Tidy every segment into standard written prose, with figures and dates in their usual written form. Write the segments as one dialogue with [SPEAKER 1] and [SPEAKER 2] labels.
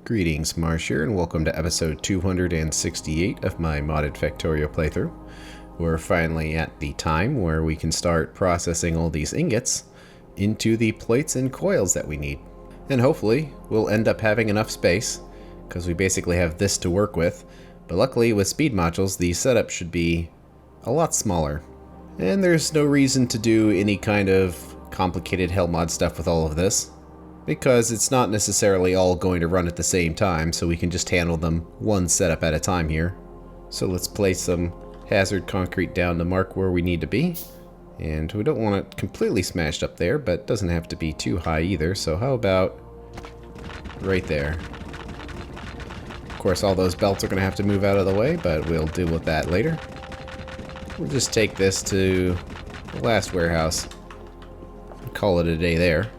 [SPEAKER 1] Greetings, Marsh here, and welcome to episode 268 of my modded Factorio playthrough. We're finally at the time where we can start processing all these ingots into the plates and coils that we need. And hopefully, we'll end up having enough space, because we basically have this to work with. But luckily, with speed modules, the setup should be a lot smaller. And there's no reason to do any kind of complicated hell mod stuff with all of this, because it's not necessarily all going to run at the same time, so we can just handle them one setup at a time here. So let's place some hazard concrete down to mark where we need to be. And we don't want it completely smashed up there, but it doesn't have to be too high either, so how about right there? Of course, all those belts are going to have to move out of the way, but we'll deal with that later. We'll just take this to the last warehouse and call it a day there.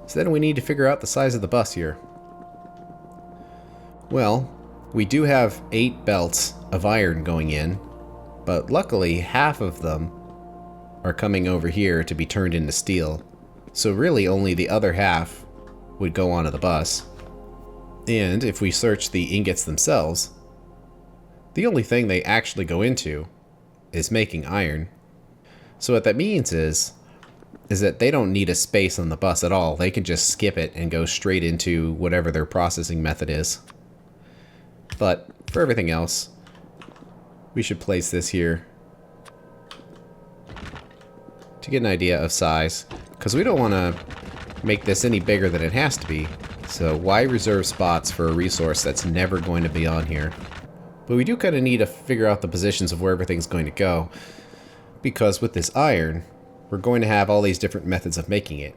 [SPEAKER 1] So then we need to figure out the size of the bus here. Well, we do have 8 belts of iron going in, but luckily half of them are coming over here to be turned into steel. So really only the other half would go onto the bus. And if we search the ingots themselves, the only thing they actually go into is making iron. So what that means is that they don't need a space on the bus at all. They can just skip it and go straight into whatever their processing method is. But for everything else, we should place this here to get an idea of size, because we don't want to make this any bigger than it has to be. So why reserve spots for a resource that's never going to be on here? But we do kind of need to figure out the positions of where everything's going to go, because with this iron, we're going to have all these different methods of making it.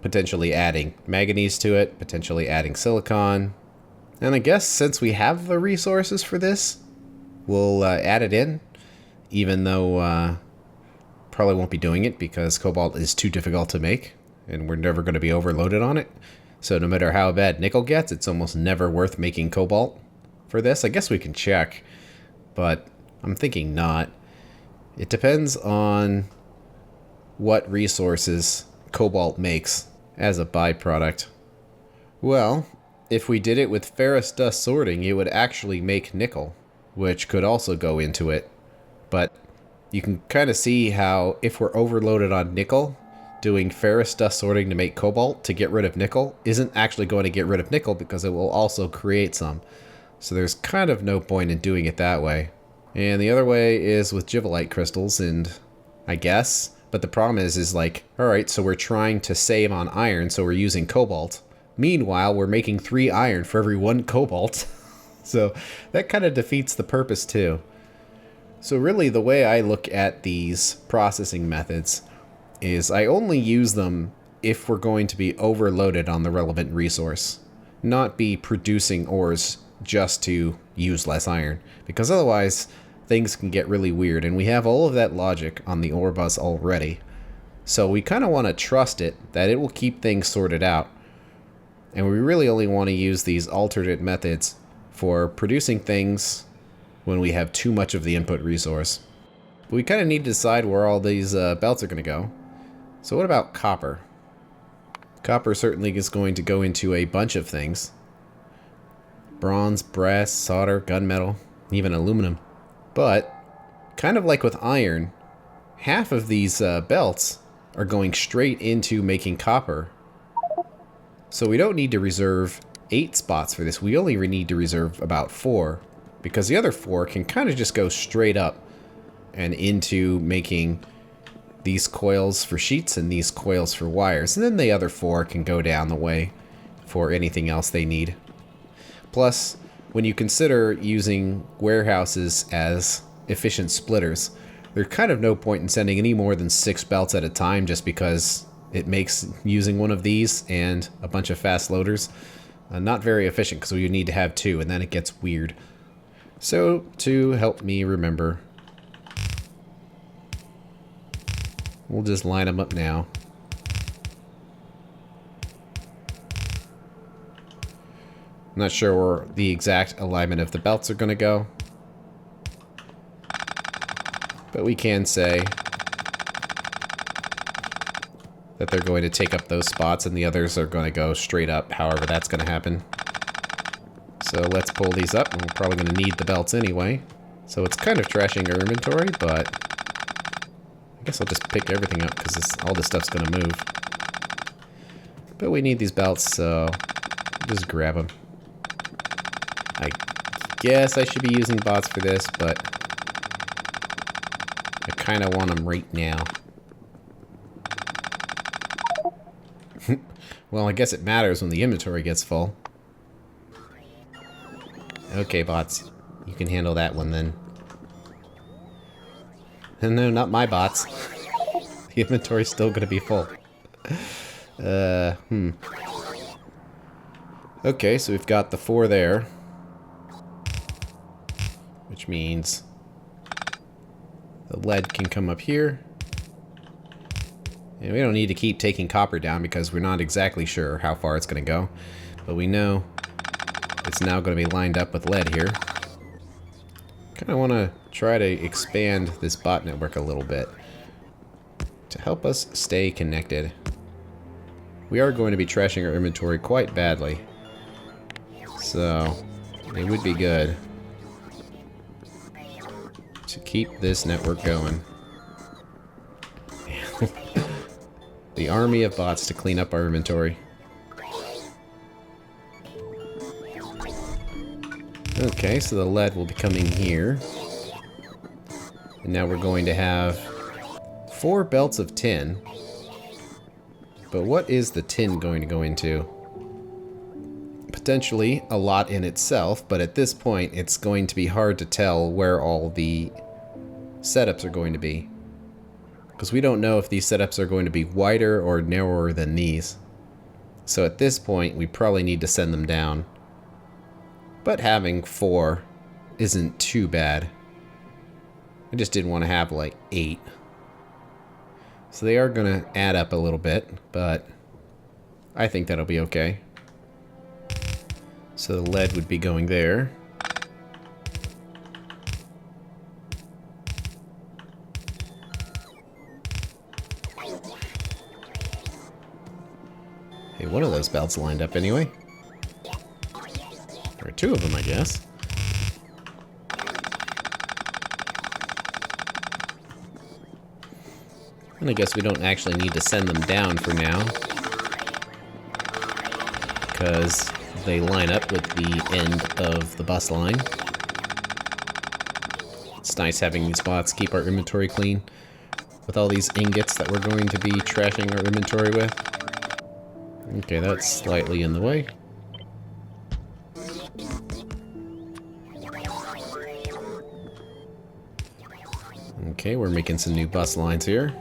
[SPEAKER 1] Potentially adding manganese to it, potentially adding silicon. And I guess since we have the resources for this, we'll add it in, even though probably won't be doing it because cobalt is too difficult to make, and we're never going to be overloaded on it. So no matter how bad nickel gets, it's almost never worth making cobalt for this. I guess we can check, but I'm thinking not. It depends on what resources cobalt makes as a byproduct. Well, if we did it with ferrous dust sorting, it would actually make nickel, which could also go into it. But you can kind of see how if we're overloaded on nickel, doing ferrous dust sorting to make cobalt to get rid of nickel isn't actually going to get rid of nickel, because it will also create some. So there's kind of no point in doing it that way. And the other way is with givelite crystals, and I guess. But the problem is like, alright, so we're trying to save on iron, so we're using cobalt. Meanwhile, we're making 3 iron for every 1 cobalt. So that kind of defeats the purpose too. So really the way I look at these processing methods is I only use them if we're going to be overloaded on the relevant resource. Not be producing ores just to use less iron. Because otherwise things can get really weird, and we have all of that logic on the ore bus already. So we kind of want to trust it that it will keep things sorted out. And we really only want to use these alternate methods for producing things when we have too much of the input resource. But we kind of need to decide where all these belts are going to go. So what about copper? Copper certainly is going to go into a bunch of things. Bronze, brass, solder, gunmetal, even aluminum. But, kind of like with iron, half of these belts are going straight into making copper. So we don't need to reserve 8 spots for this. We only need to reserve about 4. Because the other 4 can kind of just go straight up and into making these coils for sheets and these coils for wires. And then the other 4 can go down the way for anything else they need. Plus, when you consider using warehouses as efficient splitters, there's kind of no point in sending any more than 6 belts at a time, just because it makes using one of these and a bunch of fast loaders not very efficient, because you need to have 2, and then it gets weird. So, to help me remember, we'll just line them up now. I'm not sure where the exact alignment of the belts are going to go, but we can say that they're going to take up those spots and the others are going to go straight up, however that's going to happen. So let's pull these up, and we're probably going to need the belts anyway. So it's kind of trashing our inventory, but I guess I'll just pick everything up because all this stuff's going to move. But we need these belts, so just grab them. I guess I should be using bots for this, but I kind of want them right now. Well, I guess it matters when the inventory gets full. Okay, bots. You can handle that one then. No, not my bots. The inventory's still gonna be full. Okay, so we've got the 4 there. Which means the lead can come up here. And we don't need to keep taking copper down because we're not exactly sure how far it's going to go. But we know it's now going to be lined up with lead here. Kind of want to try to expand this bot network a little bit to help us stay connected. We are going to be trashing our inventory quite badly. So it would be good to keep this network going. The army of bots to clean up our inventory. Okay, so the lead will be coming here. And now we're going to have 4 belts of tin. But what is the tin going to go into? Potentially a lot in itself, but at this point it's going to be hard to tell where all the setups are going to be. Because we don't know if these setups are going to be wider or narrower than these. So at this point, we probably need to send them down. But having 4 isn't too bad. I just didn't want to have like 8. So they are going to add up a little bit, but I think that'll be okay. So the lead would be going there. Hey, one of those belts lined up anyway. Or 2 of them, I guess. And I guess we don't actually need to send them down for now, because they line up with the end of the bus line. It's nice having these bots keep our inventory clean with all these ingots that we're going to be trashing our inventory with. Okay, that's slightly in the way. Okay, we're making some new bus lines here.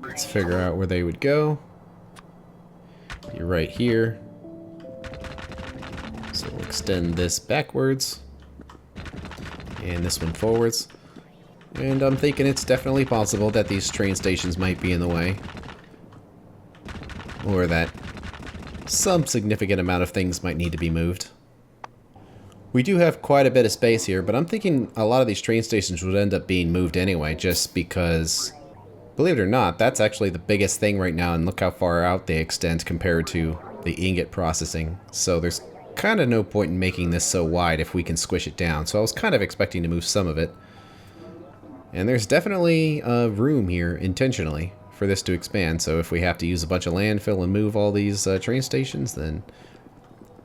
[SPEAKER 1] Let's figure out where they would go. You're right here. So we'll extend this backwards. And this one forwards. And I'm thinking it's definitely possible that these train stations might be in the way. Or that some significant amount of things might need to be moved. We do have quite a bit of space here, but I'm thinking a lot of these train stations would end up being moved anyway, just because, believe it or not, that's actually the biggest thing right now, and look how far out they extend compared to the ingot processing. So there's kind of no point in making this so wide if we can squish it down. So I was kind of expecting to move some of it. And there's definitely room here, intentionally, for this to expand. So if we have to use a bunch of landfill and move all these train stations, then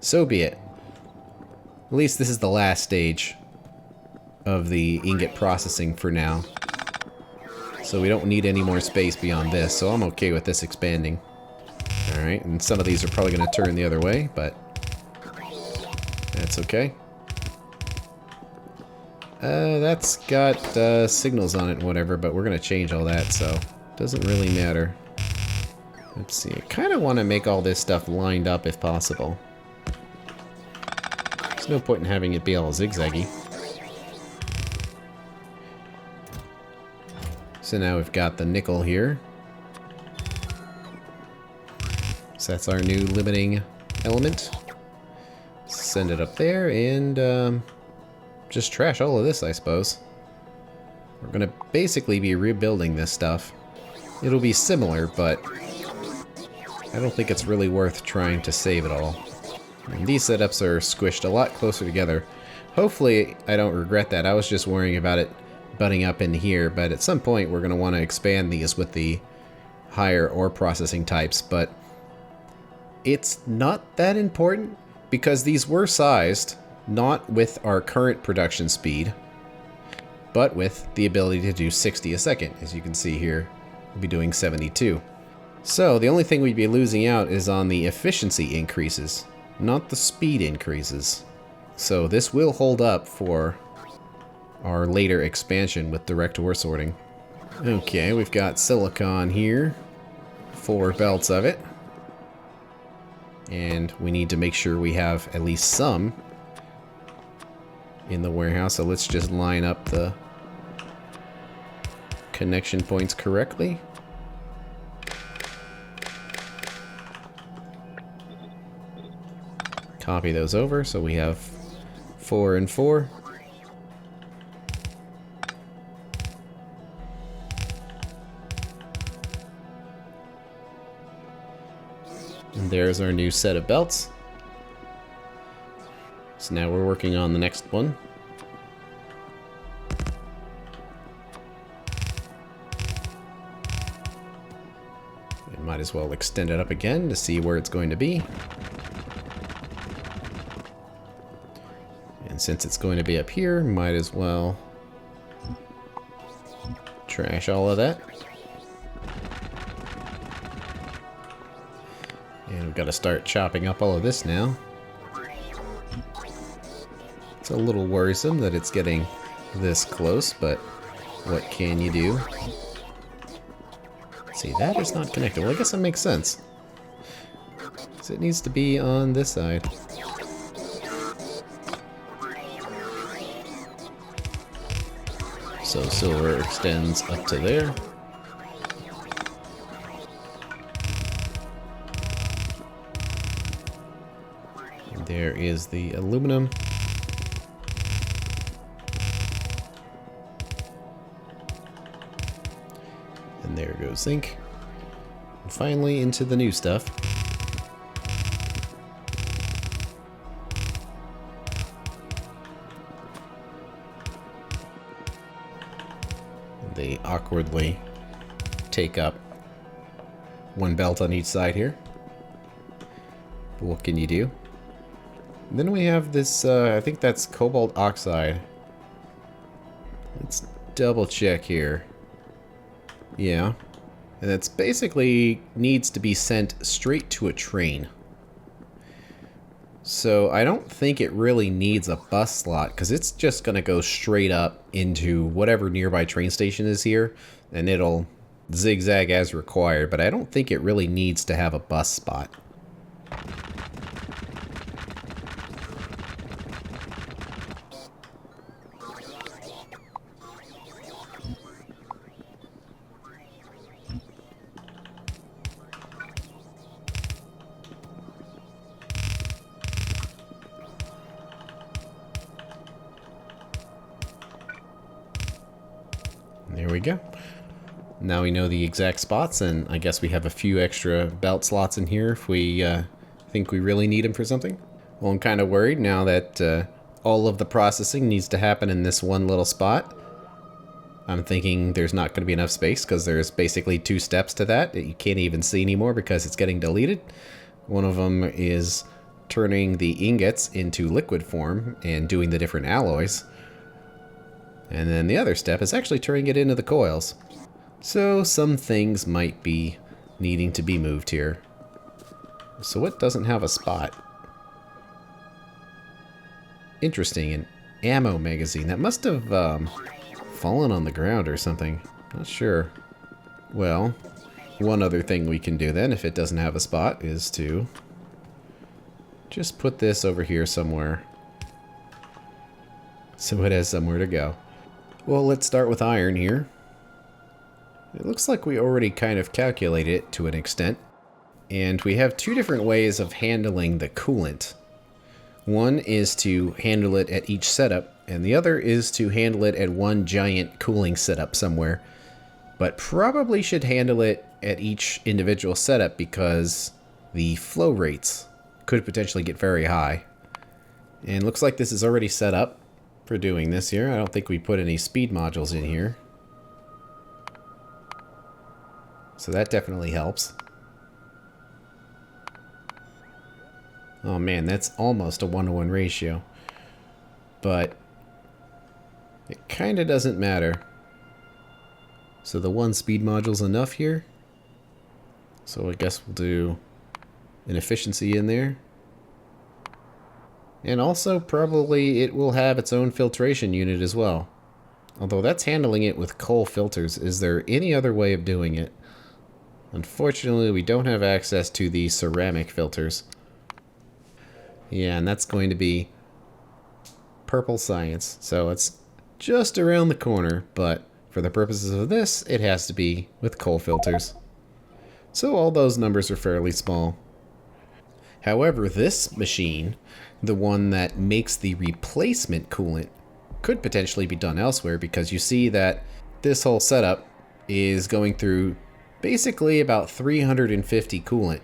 [SPEAKER 1] so be it. At least this is the last stage of the ingot processing for now. So we don't need any more space beyond this, so I'm okay with this expanding. Alright, and some of these are probably going to turn the other way, but that's okay. That's got signals on it and whatever, but we're going to change all that, so it doesn't really matter. Let's see, I kind of want to make all this stuff lined up if possible. There's no point in having it be all zigzaggy. So now we've got the nickel here. So that's our new limiting element. Send it up there and just trash all of this, I suppose. We're going to basically be rebuilding this stuff. it'll be similar, but I don't think it's really worth trying to save it all. And these setups are squished a lot closer together. Hopefully I don't regret that. I was just worrying about it butting up in here, but at some point we're going to want to expand these with the higher ore processing types, but it's not that important because these were sized not with our current production speed, but with the ability to do 60 a second. As you can see here, we'll be doing 72. So the only thing we'd be losing out is on the efficiency increases, not the speed increases. So this will hold up for our later expansion with direct ore sorting. Okay, we've got silicon here, 4 belts of it. And we need to make sure we have at least some in the warehouse. So let's just line up the connection points correctly. Copy those over so we have 4 and 4. And there's our new set of belts. So now we're working on the next one. We might as well extend it up again to see where it's going to be. And since it's going to be up here, might as well trash all of that. And we've got to start chopping up all of this now. It's a little worrisome that it's getting this close, but what can you do? See, that is not connected. Well, I guess that makes sense. So it needs to be on this side. So silver extends up to there. And there is the aluminum. And there goes zinc. And finally into the new stuff. They awkwardly take up 1 belt on each side here. But what can you do? And then we have this, I think that's cobalt oxide. Let's double check here. Yeah. And that's basically needs to be sent straight to a train. So I don't think it really needs a bus slot because it's just going to go straight up into whatever nearby train station is here and it'll zigzag as required, but I don't think it really needs to have a bus spot. There we go. Now we know the exact spots, and I guess we have a few extra belt slots in here if we think we really need them for something. Well, I'm kind of worried now that all of the processing needs to happen in this one little spot. I'm thinking there's not going to be enough space because there's basically 2 steps to that you can't even see anymore because it's getting deleted. One of them is turning the ingots into liquid form and doing the different alloys. And then the other step is actually turning it into the coils. So some things might be needing to be moved here. So what doesn't have a spot? Interesting, an ammo magazine. That must have fallen on the ground or something. Not sure. Well, one other thing we can do then, if it doesn't have a spot, is to just put this over here somewhere. So it has somewhere to go. Well, let's start with iron here. It looks like we already kind of calculated it to an extent. And we have 2 different ways of handling the coolant. One is to handle it at each setup, and the other is to handle it at one giant cooling setup somewhere. but probably should handle it at each individual setup because the flow rates could potentially get very high. And looks like this is already set up for doing this here. I don't think we put any speed modules in here. So that definitely helps. Oh man, that's almost a 1-to-1 ratio. But it kind of doesn't matter. So the one speed module's enough here. So I guess we'll do an efficiency in there. And also probably it will have its own filtration unit as well. Although that's handling it with coal filters. Is there any other way of doing it? Unfortunately, we don't have access to the ceramic filters. Yeah, and that's going to be purple science. So it's just around the corner, but for the purposes of this, it has to be with coal filters. So all those numbers are fairly small. However, this machine, the one that makes the replacement coolant, could potentially be done elsewhere because you see that this whole setup is going through basically about 350 coolant.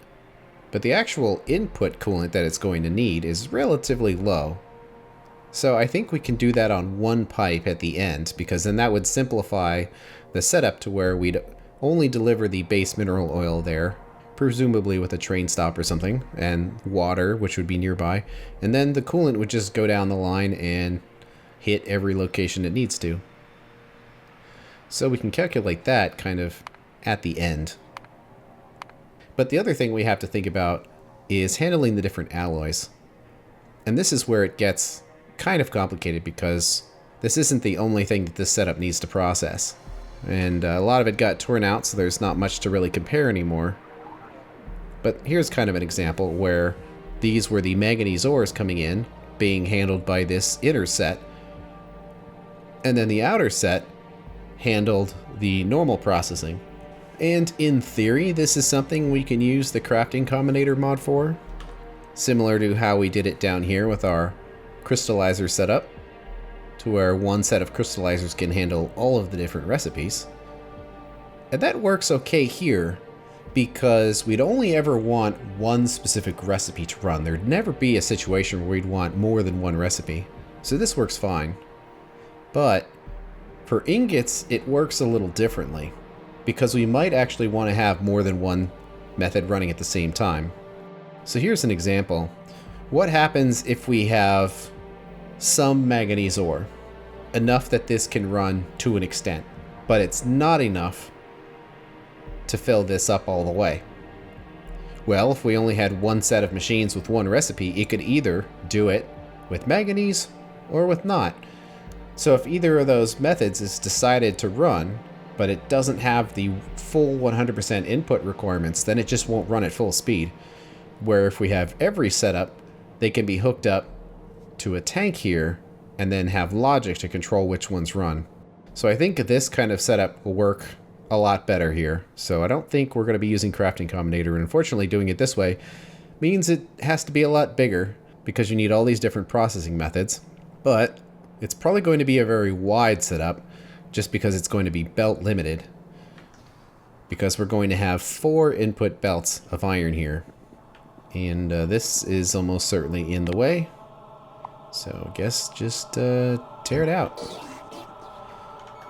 [SPEAKER 1] But the actual input coolant that it's going to need is relatively low. So I think we can do that on one pipe at the end, because then that would simplify the setup to where we'd only deliver the base mineral oil there, presumably with a train stop or something, and water, which would be nearby. And then the coolant would just go down the line and hit every location it needs to. So we can calculate that kind of at the end. But the other thing we have to think about is handling the different alloys. And this is where it gets kind of complicated because this isn't the only thing that this setup needs to process. And a lot of it got torn out, so there's not much to really compare anymore. But here's kind of an example where these were the manganese ores coming in, being handled by this inner set. And then the outer set handled the normal processing. And in theory, this is something we can use the crafting combinator mod for, similar to how we did it down here with our crystallizer setup, to where one set of crystallizers can handle all of the different recipes. And that works okay here, because we'd only ever want one specific recipe to run. There'd never be a situation where we'd want more than one recipe. So this works fine. But for ingots, it works a little differently, because we might actually want to have more than one method running at the same time. So here's an example. What happens if we have some manganese ore? Enough that this can run to an extent, but it's not enough to fill this up all the way. Well, if we only had one set of machines with one recipe, it could either do it with manganese or with not. So if either of those methods is decided to run, but it doesn't have the full 100% input requirements, then it just won't run at full speed. Where if we have every setup, they can be hooked up to a tank here and then have logic to control which ones run. So I think this kind of setup will work a lot better here. So I don't think we're going to be using crafting combinator, and unfortunately doing it this way means it has to be a lot bigger because you need all these different processing methods. But it's probably going to be a very wide setup, just because it's going to be belt limited, because we're going to have 4 input belts of iron here, and this is almost certainly in the way, so I guess just tear it out.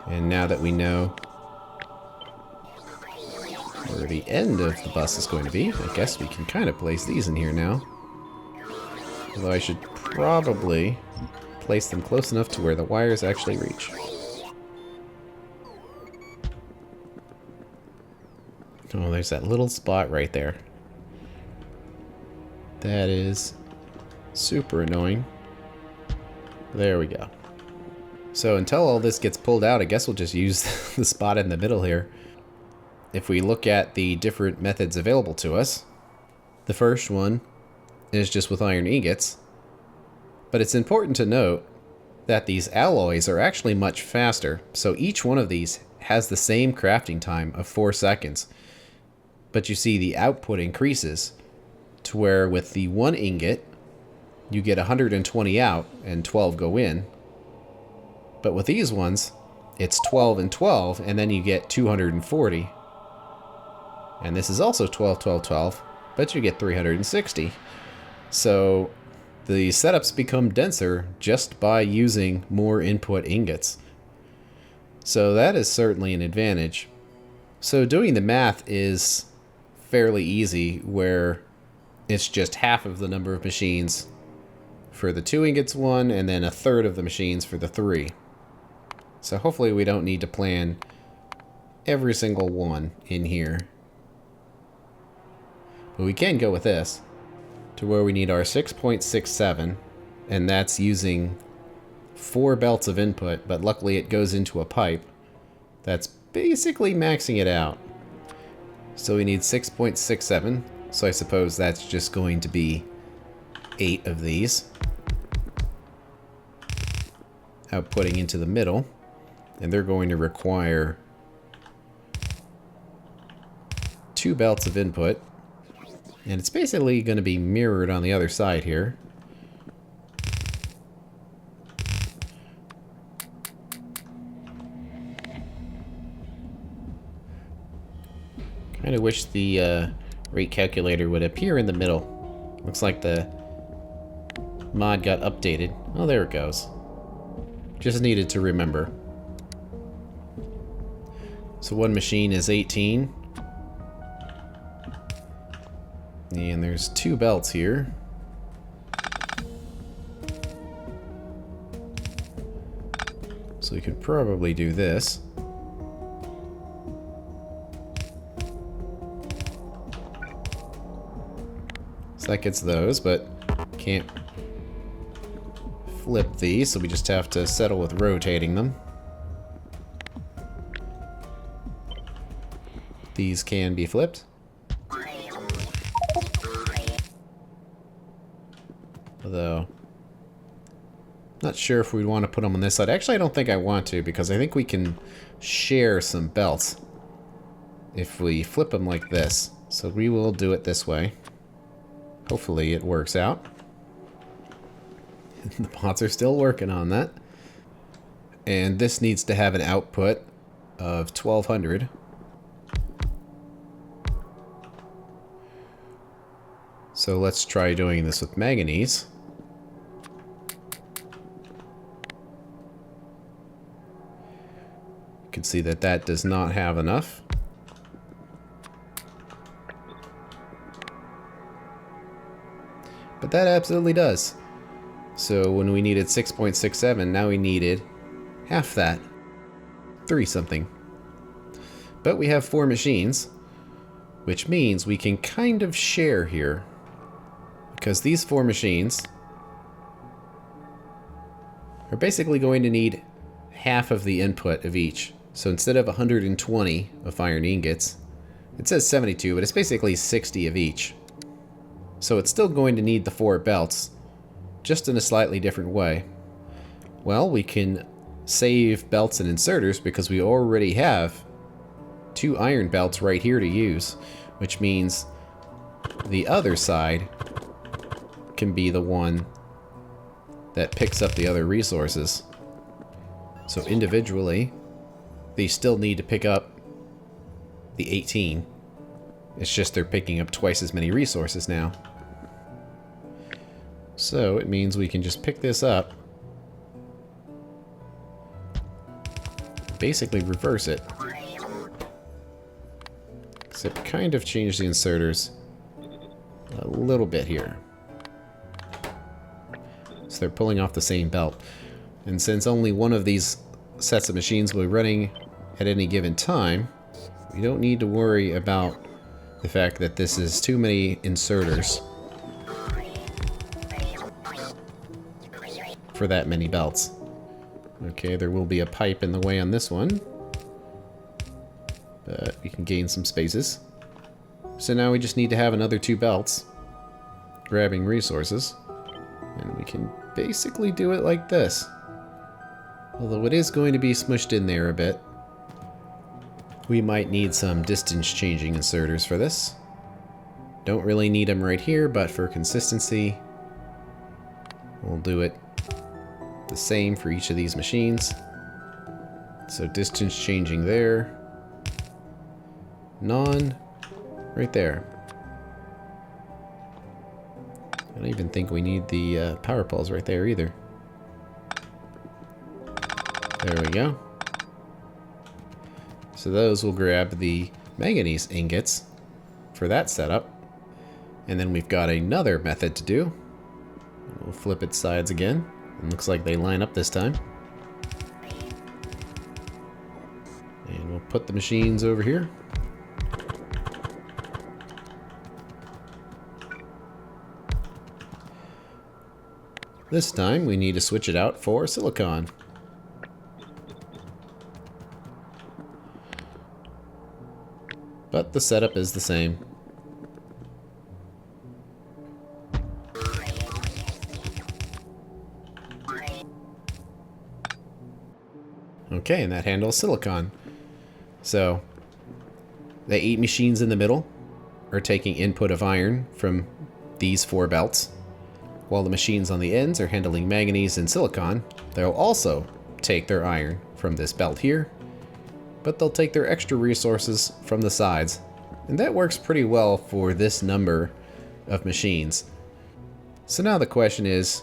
[SPEAKER 1] And now that we know where the end of the bus is going to be, I guess we can kind of place these in here now, although I should probably place them close enough to where the wires actually reach. Oh, there's that little spot right there. That is super annoying. There we go. So until all this gets pulled out, I guess we'll just use the spot in the middle here. If we look at the different methods available to us, the first one is just with iron ingots. But it's important to note that these alloys are actually much faster. So each one of these has the same crafting time of 4 seconds. But you see the output increases to where with the 1 ingot, you get 120 out and 12 go in. But with these ones, it's 12 and 12, and then you get 240. And this is also 12, 12, 12, but you get 360. So the setups become denser just by using more input ingots. So that is certainly an advantage. So doing the math is fairly easy, where it's just half of the number of machines for the 2 ingots one, and then a third of the machines for the 3. So hopefully we don't need to plan every single one in here. But we can go with this to where we need our 6.67, and that's using 4 belts of input, but luckily it goes into a pipe. That's basically maxing it out. So we need 6.67, so I suppose that's just going to be 8 of these. Outputting into the middle, and they're going to require 2 belts of input, and it's basically going to be mirrored on the other side here. Kind of wish the rate calculator would appear in the middle. Looks like the mod got updated. Oh, there it goes. Just needed to remember. So one machine is 18. And there's 2 belts here. So we could probably do this. So that gets those, but can't flip these, so we just have to settle with rotating them. These can be flipped. Although, not sure if we'd want to put them on this side. Actually, I don't think I want to, because I think we can share some belts if we flip them like this. So we will do it this way. Hopefully it works out. The bots are still working on that. And this needs to have an output of 1200. So let's try doing this with manganese. You can see that that does not have enough. But that absolutely does. So when we needed 6.67, now we needed half that. 3 something. But we have 4 machines, which means we can kind of share here. Because these 4 machines are basically going to need half of the input of each. So instead of 120 of iron ingots, it says 72, but it's basically 60 of each. So it's still going to need the 4 belts, just in a slightly different way. Well, we can save belts and inserters because we already have 2 iron belts right here to use, which means the other side can be the one that picks up the other resources. So individually, they still need to pick up the 18. It's just they're picking up twice as many resources now. So it means we can just pick this up, basically reverse it. Except kind of change the inserters a little bit here. So they're pulling off the same belt. And since only one of these sets of machines will be running at any given time, we don't need to worry about the fact that this is too many inserters for that many belts. Okay, there will be a pipe in the way on this one, but we can gain some spaces. So now we just need to have another 2 belts grabbing resources, and we can basically do it like this. Although it is going to be smushed in there a bit. We might need some distance changing inserters for this. Don't really need them right here, but for consistency, we'll do it the same for each of these machines. So distance changing there. None. Right there. I don't even think we need the power poles right there either. There we go. So those will grab the manganese ingots for that setup. And then we've got another method to do. We'll flip its sides again. It looks like they line up this time. And we'll put the machines over here. This time we need to switch it out for silicon. But the setup is the same. Okay, and that handles silicon. So, the 8 machines in the middle are taking input of iron from these 4 belts, while the machines on the ends are handling manganese and silicon. They'll also take their iron from this belt here, but they'll take their extra resources from the sides. And that works pretty well for this number of machines. So now the question is,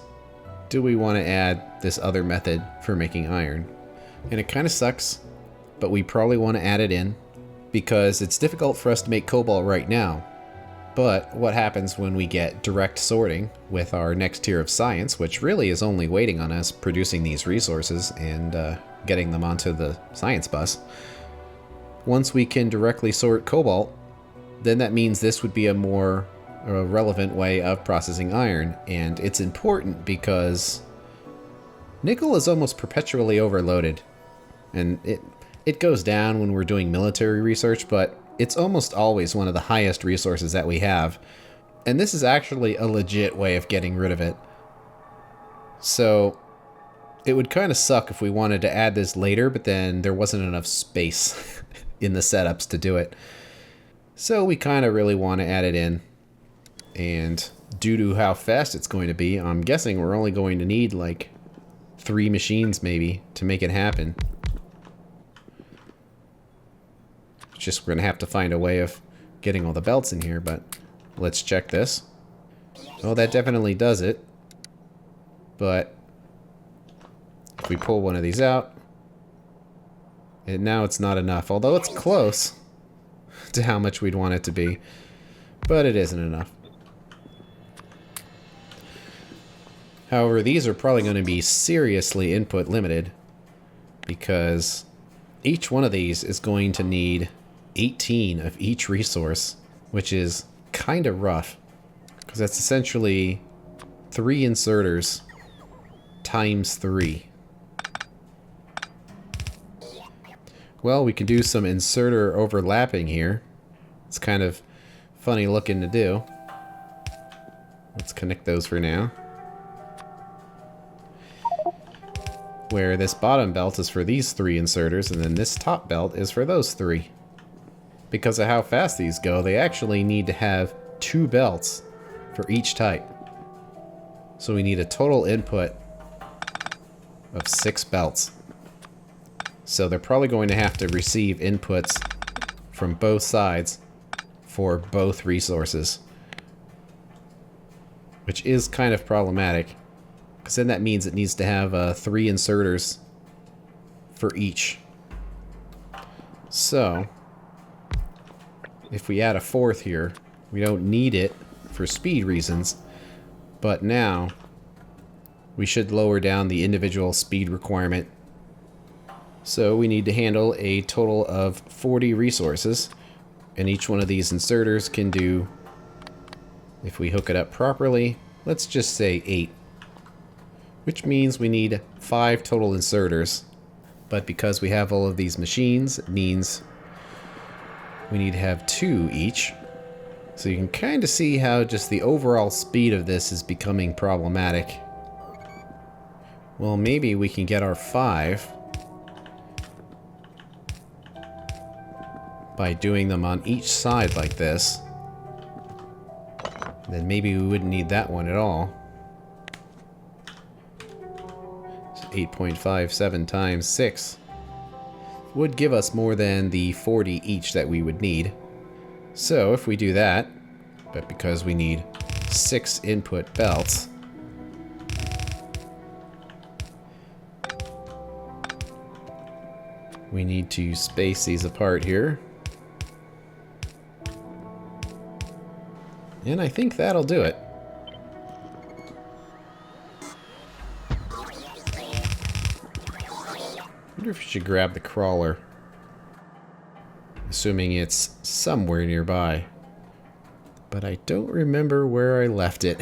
[SPEAKER 1] do we want to add this other method for making iron? And it kind of sucks, but we probably want to add it in because it's difficult for us to make cobalt right now. But what happens when we get direct sorting with our next tier of science, which really is only waiting on us producing these resources and getting them onto the science bus? Once we can directly sort cobalt, then that means this would be a more relevant way of processing iron. And it's important because nickel is almost perpetually overloaded. And it goes down when we're doing military research, but it's almost always one of the highest resources that we have. And this is actually a legit way of getting rid of it. So it would kind of suck if we wanted to add this later, but then there wasn't enough space in the setups to do it. So we kind of really want to add it in. And due to how fast it's going to be, I'm guessing we're only going to need like 3 machines maybe to make it happen. Just we're going to have to find a way of getting all the belts in here, but let's check this. Oh, that definitely does it. But if we pull one of these out, and now it's not enough, although it's close to how much we'd want it to be, but it isn't enough. However, these are probably going to be seriously input limited because each one of these is going to need 18 of each resource, which is kind of rough because that's essentially 3 inserters times 3. Well, we can do some inserter overlapping here. It's kind of funny looking to do. Let's connect those for now. Where this bottom belt is for these 3 inserters, and then this top belt is for those 3. Because of how fast these go, they actually need to have 2 belts for each type. So we need a total input of 6 belts. So they're probably going to have to receive inputs from both sides for both resources. Which is kind of problematic, because then that means it needs to have 3 inserters for each. So if we add a 4th here, we don't need it for speed reasons, but now we should lower down the individual speed requirement. So we need to handle a total of 40 resources, and each one of these inserters can do, if we hook it up properly, let's just say 8. Which means we need 5 total inserters, but because we have all of these machines, it means we need to have 2 each. So you can kind of see how just the overall speed of this is becoming problematic. Well, maybe we can get our 5 by doing them on each side like this. Then maybe we wouldn't need that one at all. So 8.57 times 6. would give us more than the 40 each that we would need. So if we do that, but because we need 6 input belts, we need to space these apart here. And I think that'll do it. I wonder if we should grab the crawler. Assuming it's somewhere nearby. But I don't remember where I left it.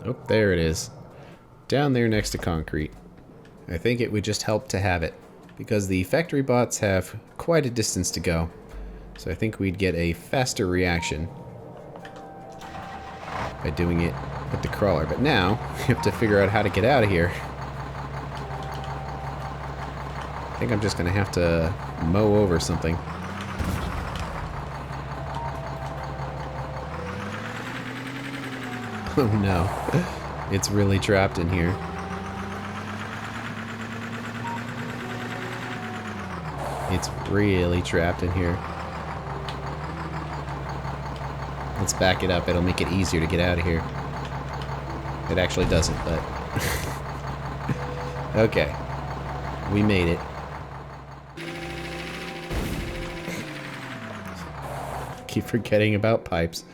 [SPEAKER 1] Oh, there it is. Down there next to concrete. I think it would just help to have it, because the factory bots have quite a distance to go. So I think we'd get a faster reaction by doing it with the crawler. But now, we have to figure out how to get out of here. I think I'm just going to have to mow over something. Oh no, it's really trapped in here. It's really trapped in here. Let's back it up, it'll make it easier to get out of here. It actually doesn't, but... Okay, we made it. Keep forgetting about pipes.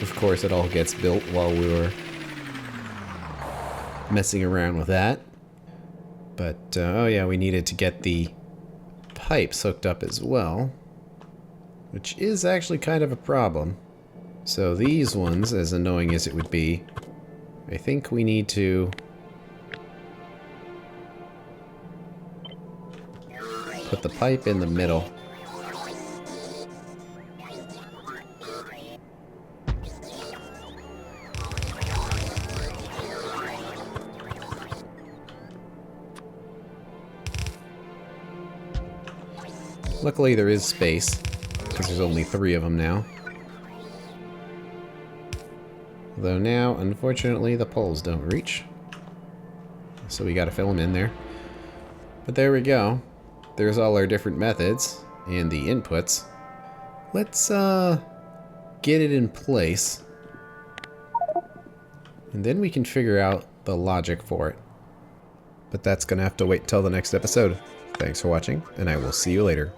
[SPEAKER 1] Of course, it all gets built while we were messing around with that. But, oh yeah, we needed to get the pipes hooked up as well, which is actually kind of a problem. So these ones, as annoying as it would be, I think we need to put the pipe in the middle. Luckily there is space, because there's only 3 of them now. Though now, unfortunately, the poles don't reach. So we gotta fill them in there. But there we go. There's all our different methods and the inputs. Let's get it in place. And then we can figure out the logic for it. But that's gonna have to wait till the next episode. Thanks for watching, and I will see you later.